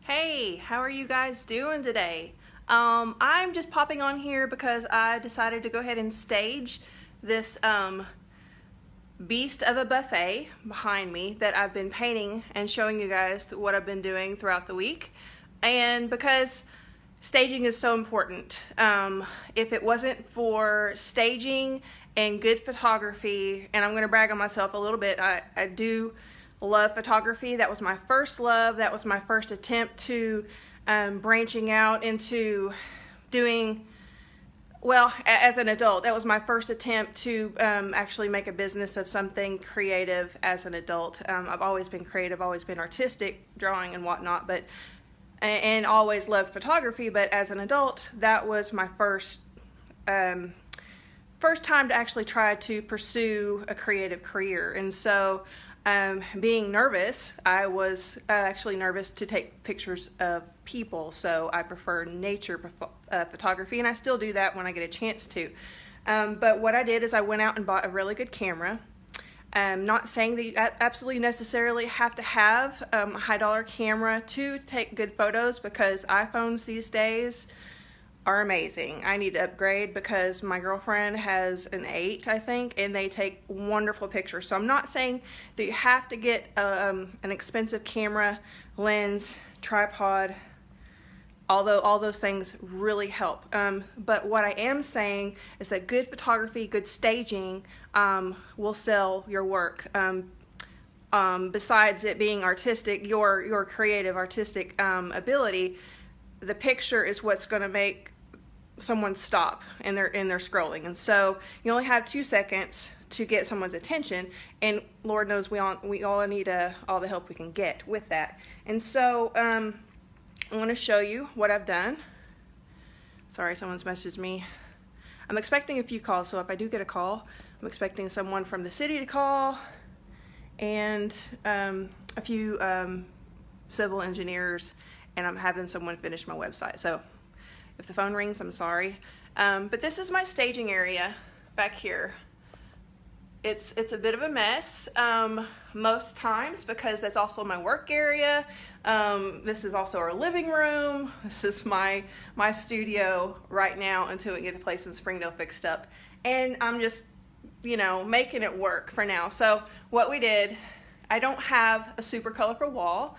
Hey, how are you guys doing today? I'm just popping on here because I decided to go ahead and stage this beast of a buffet behind me that I've been painting and showing you guys what I've been doing throughout the week. And because staging is so important, if it wasn't for staging and good photography, and I'm going to brag on myself a little bit, I do love photography. That was my first love. That was my first attempt to branching out into doing, well, as an adult, that was my first attempt to actually make a business of something creative as an adult. I've always been creative, always been artistic, drawing and whatnot, but and always loved photography. But as an adult, that was my first time to actually try to pursue a creative career. And so being nervous, I was actually nervous to take pictures of people, so I prefer nature photography, and I still do that when I get a chance to. But what I did is I went out and bought a really good camera. Not saying that you absolutely necessarily have to have a high-dollar camera to take good photos, because iPhones these days are amazing. I need to upgrade because my girlfriend has an 8, I think, and they take wonderful pictures. So I'm not saying that you have to get an expensive camera, lens, tripod, although all those things really help. But what I am saying is that good photography, good staging will sell your work. Besides it being artistic, your creative artistic ability, the picture is what's going to make someone stop and they're scrolling. And so you only have 2 seconds to get someone's attention, and Lord knows we all need all the help we can get with that. And so I'm going to show you what I've done. Sorry, someone's messaged me. I'm expecting a few calls, so if I do get a call, I'm expecting someone from the city to call, and a few civil engineers, and I'm having someone finish my website. So if the phone rings, I'm sorry. But this is my staging area back here. It's a bit of a mess most times, because that's also my work area. This is also our living room. This is my studio right now until we get the place in Springdale fixed up. And I'm just, making it work for now. So what we did, I don't have a super colorful wall.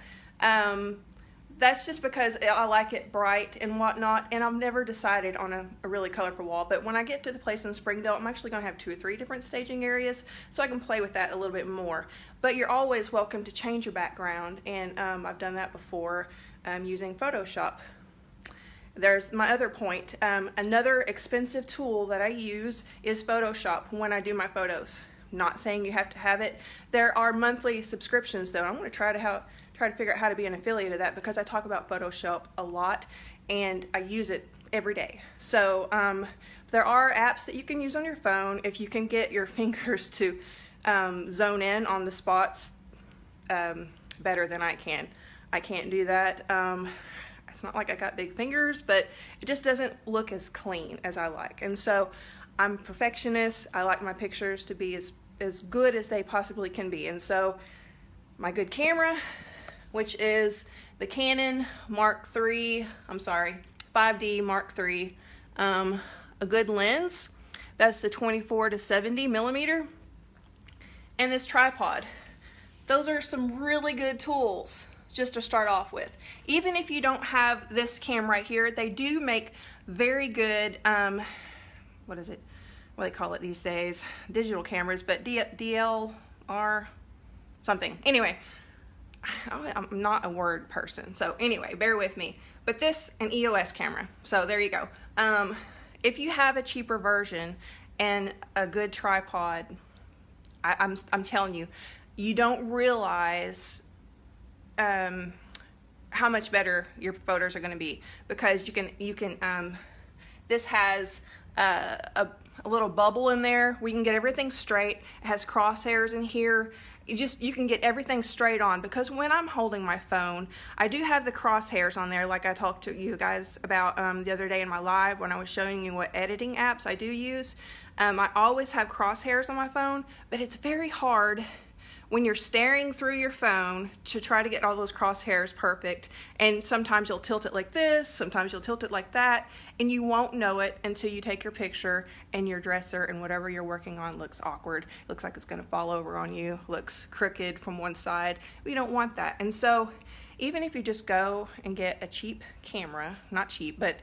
That's just because I like it bright and whatnot, and I've never decided on a really colorful wall. But when I get to the place in Springdale, I'm actually going to have 2 or 3 different staging areas, so I can play with that a little bit more. But you're always welcome to change your background, and I've done that before using Photoshop. There's my other point. Another expensive tool that I use is Photoshop when I do my photos. Not saying you have to have it. There are monthly subscriptions, though. I'm going to try to figure out how to be an affiliate of that, because I talk about Photoshop a lot and I use it every day. So there are apps that you can use on your phone if you can get your fingers to zone in on the spots better than I can. I can't do that. It's not like I got big fingers, but it just doesn't look as clean as I like. And so I'm a perfectionist. I like my pictures to be as good as they possibly can be. And so my good camera, which is the Canon Mark III, 5D Mark III. A good lens, that's the 24 to 70 millimeter. And this tripod. Those are some really good tools just to start off with. Even if you don't have this cam right here, they do make very good, what do they call it these days? Digital cameras, but DLR something. Anyway, I'm not a word person, so anyway, bear with me. But this, an EOS camera, so there you go. If you have a cheaper version and a good tripod, I'm telling you, you don't realize how much better your photos are going to be, because you can this has a little bubble in there. We can get everything straight. It has crosshairs in here. You can get everything straight on, because when I'm holding my phone, I do have the crosshairs on there, like I talked to you guys about the other day in my live when I was showing you what editing apps I do use. I always have crosshairs on my phone, but it's very hard when you're staring through your phone to try to get all those crosshairs perfect, and sometimes you'll tilt it like this, sometimes you'll tilt it like that, and you won't know it until you take your picture and your dresser and whatever you're working on looks awkward, looks like it's going to fall over on you, looks crooked from one side. We don't want that. And so even if you just go and get a cheap camera, not cheap, but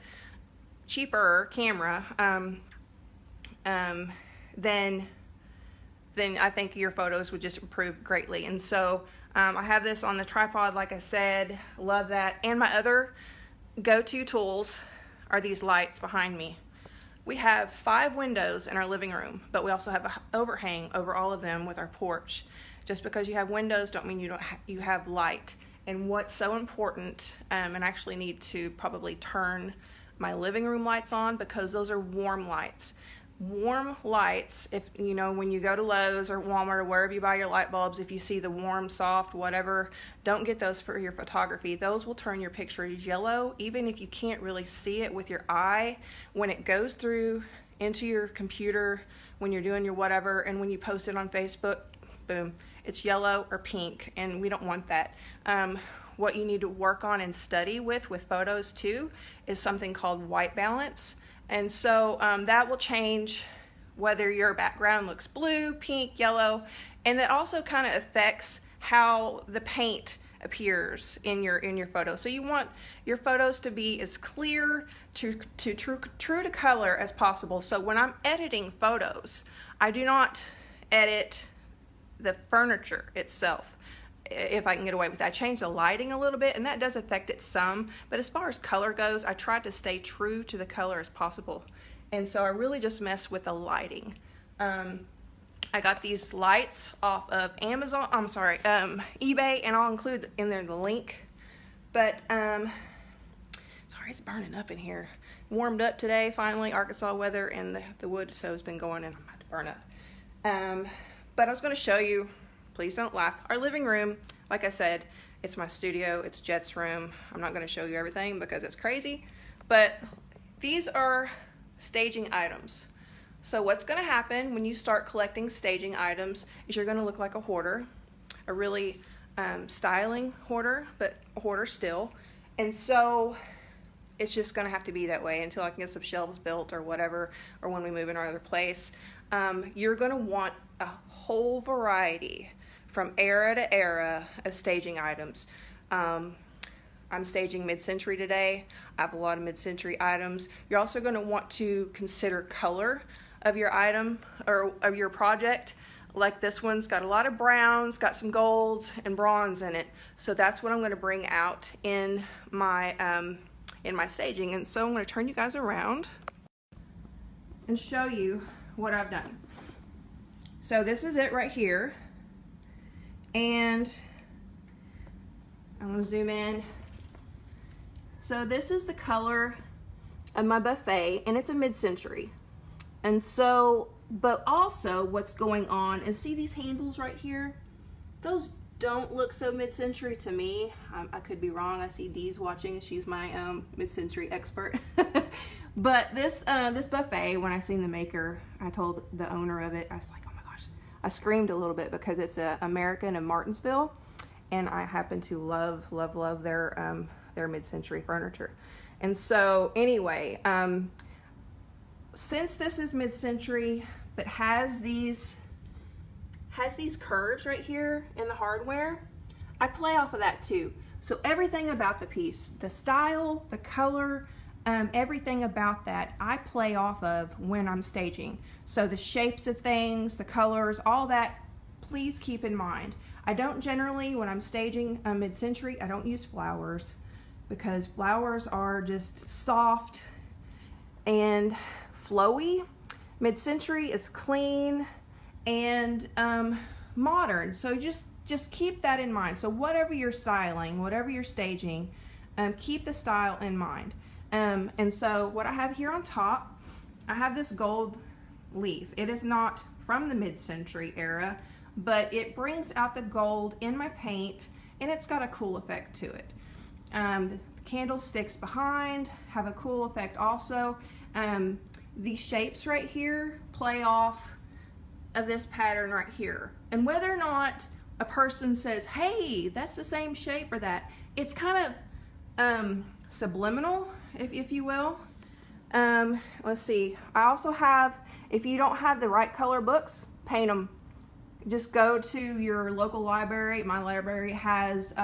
cheaper camera, then I think your photos would just improve greatly. And so I have this on the tripod, like I said, love that. And my other go-to tools are these lights behind me. We have 5 windows in our living room, but we also have an overhang over all of them with our porch. Just because you have windows don't mean you have light. And what's so important, and I actually need to probably turn my living room lights on, because those are warm lights. Warm lights, if you know, when you go to Lowe's or Walmart or wherever you buy your light bulbs, if you see the warm, soft, whatever, don't get those for your photography. Those will turn your pictures yellow, even if you can't really see it with your eye. When it goes through into your computer, when you're doing your whatever, and when you post it on Facebook, boom, it's yellow or pink, and we don't want that. What you need to work on and study with photos too is something called white balance. And so that will change whether your background looks blue, pink, yellow, and that also kind of affects how the paint appears in your photo. So you want your photos to be as clear to true to color as possible. So when I'm editing photos, I do not edit the furniture itself. If I can get away with that, I change the lighting a little bit, and that does affect it some, but as far as color goes, I try to stay true to the color as possible. And so I really just mess with the lighting. I got these lights off of eBay, and I'll include in there the link. But sorry, it's burning up in here. Warmed up today finally, Arkansas weather, and the wood stove has been going, and I'm about to burn up. But I was going to show you, please don't laugh, our living room. Like I said, it's my studio, it's Jet's room. I'm not going to show you everything because it's crazy, but these are staging items. So what's going to happen when you start collecting staging items is you're going to look like a hoarder, a really styling hoarder, but a hoarder still. And so it's just going to have to be that way until I can get some shelves built or whatever, or when we move in our other place. You're going to want a whole variety from era to era of staging items. I'm staging mid-century today. I have a lot of mid-century items. You're also going to want to consider color of your item or of your project. Like this one's got a lot of browns, got some golds and bronze in it. So that's what I'm going to bring out in my staging. And so I'm going to turn you guys around and show you what I've done. So this is it right here, and I'm going to zoom in. So this is the color of my buffet, and it's a mid-century. And so, but also what's going on is, see these handles right here? Those don't look so mid-century to me. I could be wrong. I see Dee's watching. She's my mid-century expert. But this buffet, when I seen the maker, I told the owner of it, I was like, oh my gosh, I screamed a little bit because it's a American in Martinsville, and I happen to love their mid-century furniture. And so anyway, since this is mid-century but has these curves right here in the hardware, I play off of that too. So everything about the piece, the style, the color, everything about that I play off of when I'm staging. So the shapes of things, the colors, all that, please keep in mind. I don't generally, when I'm staging a mid-century, I don't use flowers, because flowers are just soft and flowy. Mid-century is clean and modern. So just keep that in mind. So whatever you're styling, whatever you're staging, keep the style in mind. And so what I have here on top, I have this gold leaf. It is not from the mid-century era, but it brings out the gold in my paint, and it's got a cool effect to it. The candlesticks behind have a cool effect also. These shapes right here play off of this pattern right here. And whether or not a person says, hey, that's the same shape or that. It's kind of subliminal, if you will. Let's see. I also have, if you don't have the right color books, paint them. Just go to your local library. My library has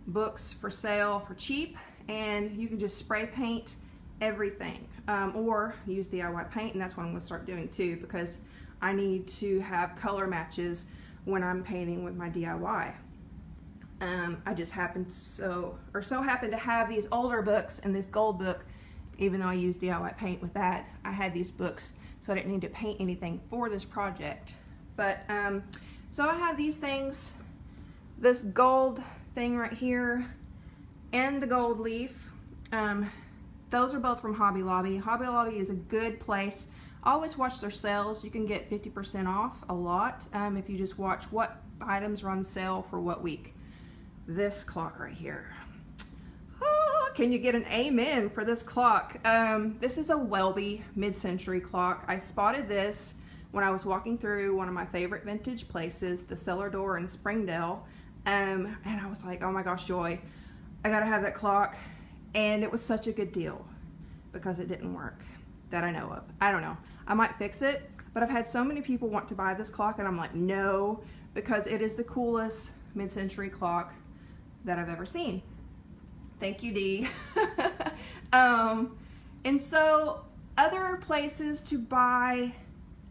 books for sale for cheap, and you can just spray paint everything, or use DIY paint, and that's what I'm going to start doing too, because I need to have color matches when I'm painting with my DIY. I just so happened to have these older books and this gold book. Even though I use DIY paint with that, I had these books, so I didn't need to paint anything for this project. But so I have these things, this gold thing right here and the gold leaf. Those are both from Hobby Lobby. Hobby Lobby is a good place. Always watch their sales. You can get 50% off a lot if you just watch what items are on sale for what week. This clock right here. Oh, can you get an amen for this clock? This is a Welby mid-century clock. I spotted this when I was walking through one of my favorite vintage places, the Cellar Door in Springdale. And I was like, oh my gosh, Joy, I gotta have that clock. And it was such a good deal because it didn't work that I know of. I don't know. I might fix it, but I've had so many people want to buy this clock, and I'm like, no, because it is the coolest mid-century clock that I've ever seen. Thank you, Dee. And so other places to buy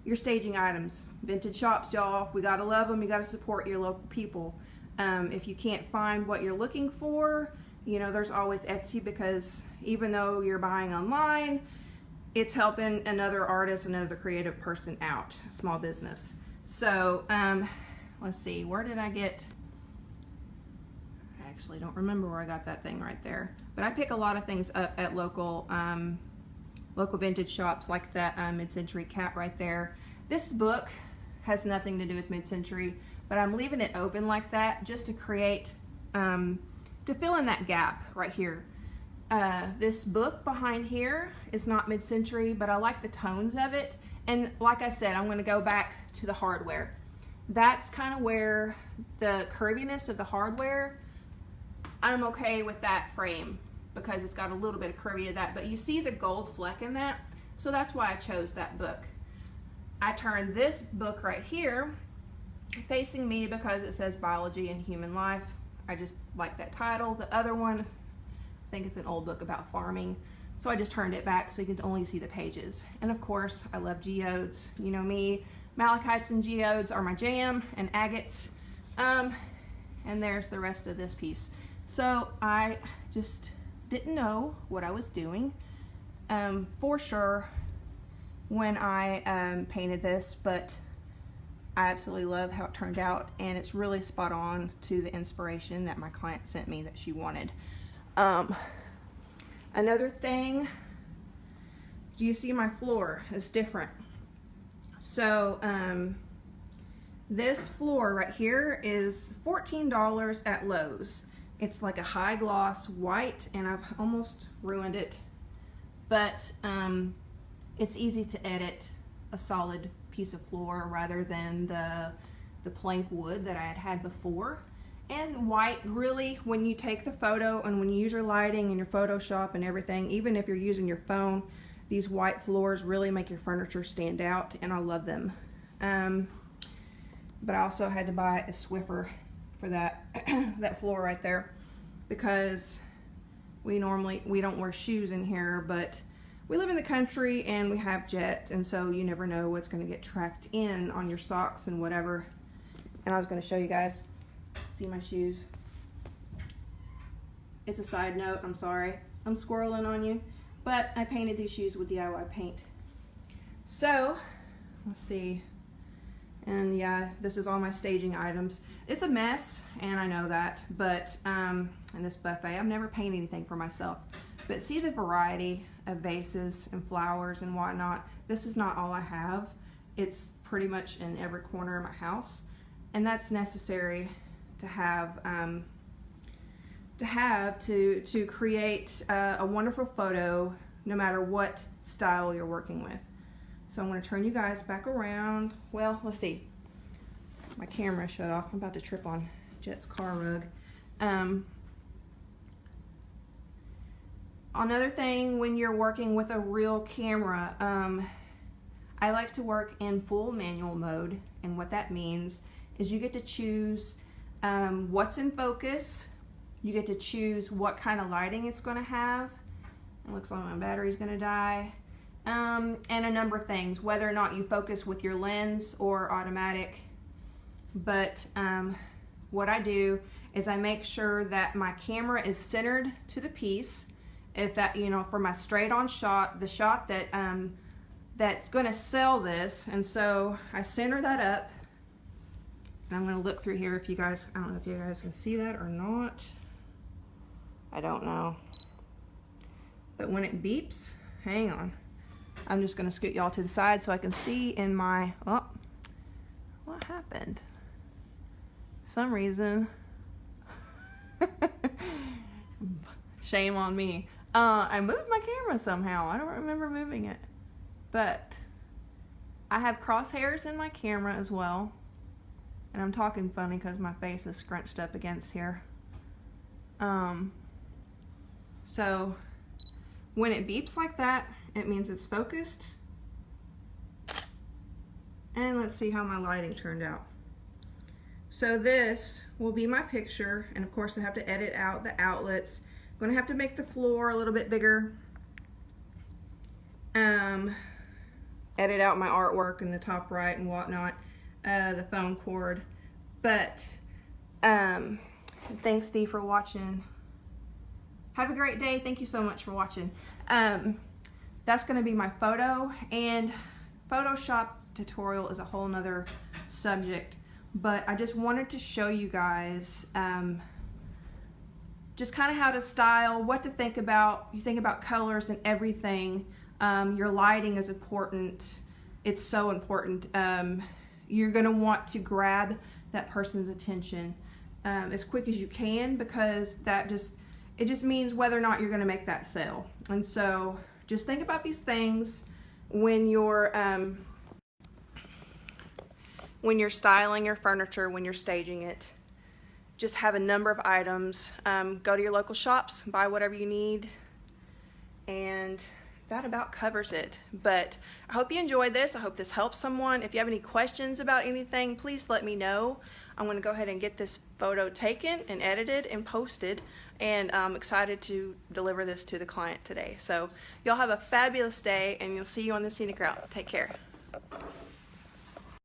your staging items, vintage shops, y'all, we gotta love them. You gotta support your local people. If you can't find what you're looking for, you know, there's always Etsy, because even though you're buying online, it's helping another artist, another creative person out, small business. So let's see, where did I get, I actually don't remember where I got that thing right there, but I pick a lot of things up at local vintage shops, like that mid-century cat right there. This book has nothing to do with mid-century, but I'm leaving it open like that just to create, to fill in that gap right here. This book behind here is not mid-century, but I like the tones of it. And like I said, I'm going to go back to the hardware. That's kind of where the curviness of the hardware, I'm okay with that frame because it's got a little bit of curvy of that, but you see the gold fleck in that, so that's why I chose that book. I turned this book right here facing me because it says Biology and Human Life. I just like that title. The other one, I think it's an old book about farming, so I just turned it back so you can only see the pages. And of course, I love geodes. You know me, malachites and geodes are my jam, and agates. And there's the rest of this piece. So I just didn't know what I was doing for sure when I painted this, but I absolutely love how it turned out, and it's really spot on to the inspiration that my client sent me that she wanted. Another thing, do you see my floor is different? So this floor right here is $14 at Lowe's. It's like a high gloss white, and I've almost ruined it, but it's easy to edit a solid piece of floor rather than the plank wood that I had before. And white, really, when you take the photo and when you use your lighting and your Photoshop and everything, even if you're using your phone, these white floors really make your furniture stand out, and I love them. But I also had to buy a Swiffer for that that floor right there, because we don't wear shoes in here, but we live in the country and we have jet, and so you never know what's going to get tracked in on your socks and whatever. And I was going to show you guys. See my shoes? It's a side note, I'm sorry. I'm squirreling on you, but I painted these shoes with DIY paint. So, let's see. And yeah, this is all my staging items. It's a mess, and I know that, but in this buffet, I've never painted anything for myself. But see the variety of vases and flowers and whatnot. This is not all I have. It's pretty much in every corner of my house, and that's necessary to have to create a wonderful photo, no matter what style you're working with. So I'm going to turn you guys back around. Well, let's see. my camera shut off. I'm about to trip on Jet's car rug. Another thing when you're working with a real camera, I like to work in full manual mode, and what that means is you get to choose what's in focus, you get to choose what kind of lighting it's going to have. It looks like my battery's going to die. And a number of things, whether or not you focus with your lens or automatic. But what I do is I make sure that my camera is centered to the piece. If that, you know, for my straight on shot, the shot that that's going to sell this, and so I center that up. And I'm going to look through here if you guys, I don't know if you guys can see that or not. I don't know. But when it beeps, hang on. I'm just going to scoot y'all to the side so I can see in my, oh, what happened? Some reason. Shame on me. I moved my camera somehow. I don't remember moving it. But I have crosshairs in my camera as well. And I'm talking funny because my face is scrunched up against here. So when it beeps like that, it means it's focused. And let's see how my lighting turned out. So this will be my picture, and of course I have to edit out the outlets. I'm gonna have to make the floor a little bit bigger. Edit out my artwork in the top right and whatnot, the phone cord. But thanks Dee for watching. Have a great day. Thank you so much for watching. That's gonna be my photo, and Photoshop tutorial is a whole nother subject, but I just wanted to show you guys just kind of how to style, what to think about. You think about colors and everything. Your lighting is important. It's so important. You're gonna want to grab that person's attention as quick as you can, because it just means whether or not you're gonna make that sale. And so just think about these things when you're styling your furniture, when you're staging it. Just have a number of items. Go to your local shops, buy whatever you need, and that about covers it. But I hope you enjoyed this. I hope this helps someone. If you have any questions about anything, please let me know. I'm gonna go ahead and get this photo taken and edited and posted, and I'm excited to deliver this to the client today. So y'all have a fabulous day, and you'll see you on the scenic route. Take care.